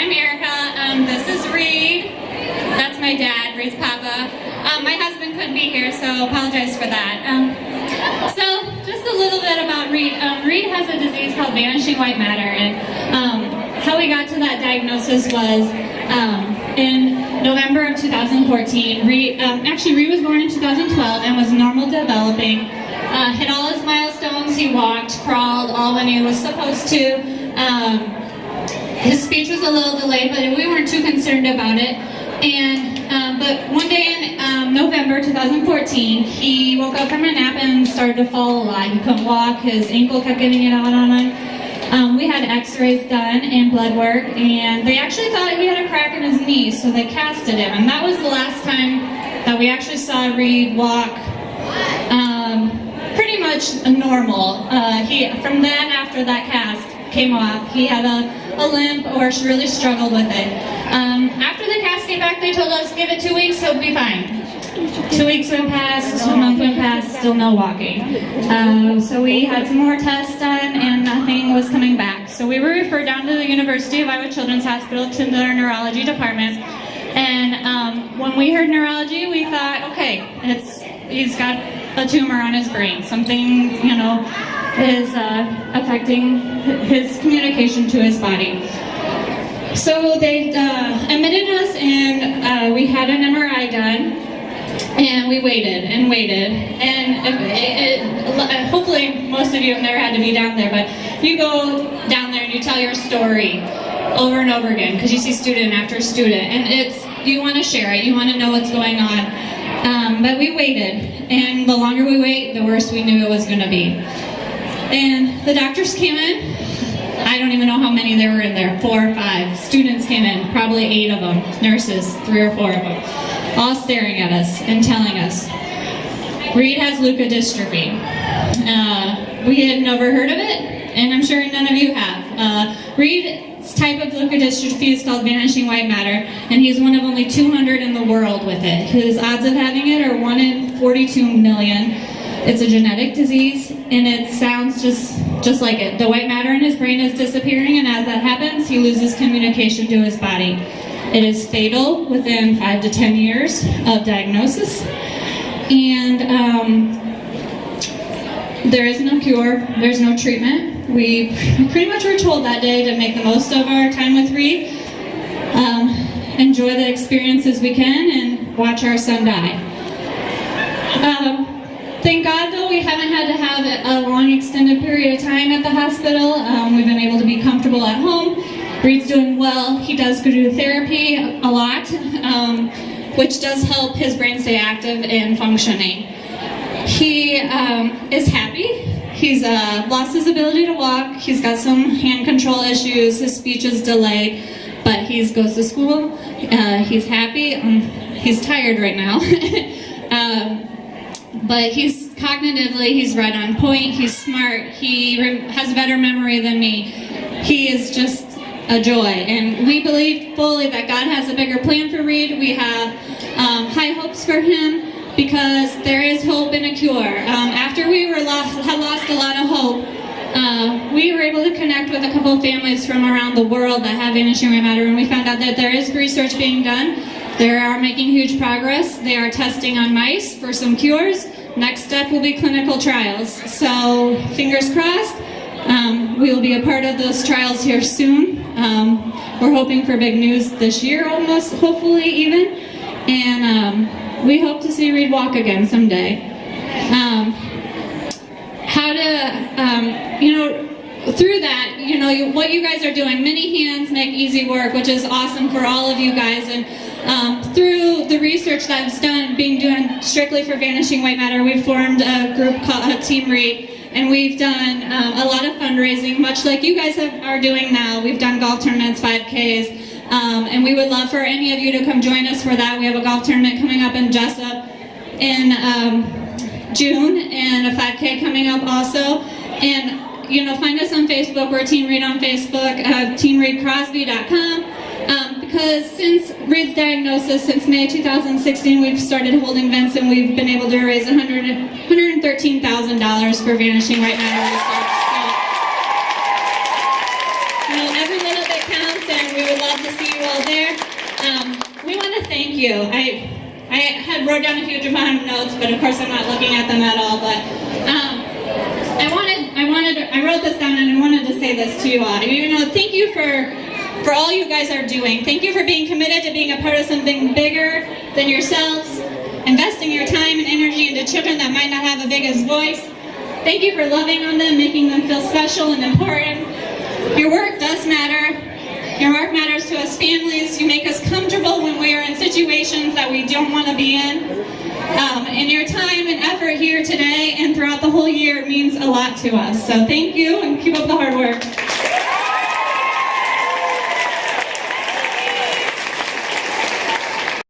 I'm Erica. This is Reed. That's my dad, Reed's papa. My husband couldn't be here, so apologize for that. So, just a little bit about Reed. Reed has a disease called vanishing white matter, and how we got to that diagnosis was in November of 2014. Reed was born in 2012 and was normal developing. Hit all his milestones. He walked, crawled, all when he was supposed to. His speech was a little delayed, but we weren't too concerned about it. And but one day in November 2014, he woke up from a nap and started to fall a lot. He couldn't walk. His ankle kept getting it out on him. We had x-rays done and blood work, and they actually thought he had a crack in his knee, so they casted him. And that was the last time that we actually saw Reed walk pretty much normal. From then, after that cast came off, he had a limp or really struggled with it. After the cast came back, they told us, give it 2 weeks, he'll be fine. 2 weeks went past, a month went past, still no walking. So we had some more tests done and nothing was coming back. So we were referred down to the University of Iowa Children's Hospital to their neurology department. And when we heard neurology, we thought, okay, he's got a tumor on his brain. Something, is affecting his communication to his body. So they admitted us, and we had an MRI done, and we waited and waited. And hopefully most of you have never had to be down there, but you go down there and you tell your story over and over again because you see student after student, and you want to share it, you want to know what's going on. But we waited, and the longer we wait, the worse we knew it was going to be. And the doctors came in. I don't even know how many there were in there, 4 or 5. Students came in, probably 8 of them, nurses, 3 or 4 of them, all staring at us and telling us, Reed has leukodystrophy. We had never heard of it, and I'm sure none of you have. Reed's type of leukodystrophy is called vanishing white matter, and he's one of only 200 in the world with it. His odds of having it are 1 in 42 million. It's a genetic disease, and it sounds just like it. The white matter in his brain is disappearing, and as that happens, he loses communication to his body. It is fatal within 5 to 10 years of diagnosis, and there is no cure, there's no treatment. We pretty much were told that day to make the most of our time with Reed, enjoy the experiences we can, and watch our son die. Thank God, though, we haven't had to have a long, extended period of time at the hospital. We've been able to be comfortable at home. Reed's doing well. He does go to therapy a lot, which does help his brain stay active and functioning. He is happy. He's lost his ability to walk. He's got some hand control issues. His speech is delayed, but he goes to school. He's happy. He's tired right now. But he's right on point, he's smart, he has better memory than me. He is just a joy, and we believe fully that God has a bigger plan for Reed. We have high hopes for him because there is hope and a cure. After we had lost a lot of hope, we were able to connect with a couple of families from around the world that have vanishing white matter, and we found out that there is research being done. They are making huge progress. They are testing on mice for some cures. Next step will be clinical trials. So fingers crossed, we will be a part of those trials here soon. We're hoping for big news this year, almost, hopefully even. And we hope to see Reed walk again someday. Through that, what you guys are doing, many hands make easy work, which is awesome for all of you guys. And through the research that's being done strictly for vanishing white matter, we've formed a group called Team Reed, and we've done a lot of fundraising, much like you guys are doing now. We've done golf tournaments, 5Ks, and we would love for any of you to come join us for that. We have a golf tournament coming up in Jessup in June, and a 5K coming up also. And find us on Facebook. We're Team Reed on Facebook, teamreedcrosby.com. Because since Reed's diagnosis, since May 2016, we've started holding events, and we've been able to raise $113,000 for vanishing white matter research. So, every little bit counts, and we would love to see you all there. We want to thank you. I had wrote down a huge amount of notes, but of course I'm not looking at them at all. But I wrote this down and I wanted to say this to you all. Thank you for all you guys are doing. Thank you for being committed to being a part of something bigger than yourselves, investing your time and energy into children that might not have the biggest voice. Thank you for loving on them, making them feel special and important. Your work does matter. Your work matters to us families. You make us comfortable when we are in situations that we don't want to be in. And your time and effort here today and throughout the whole year means a lot to us. So thank you and keep up the hard work.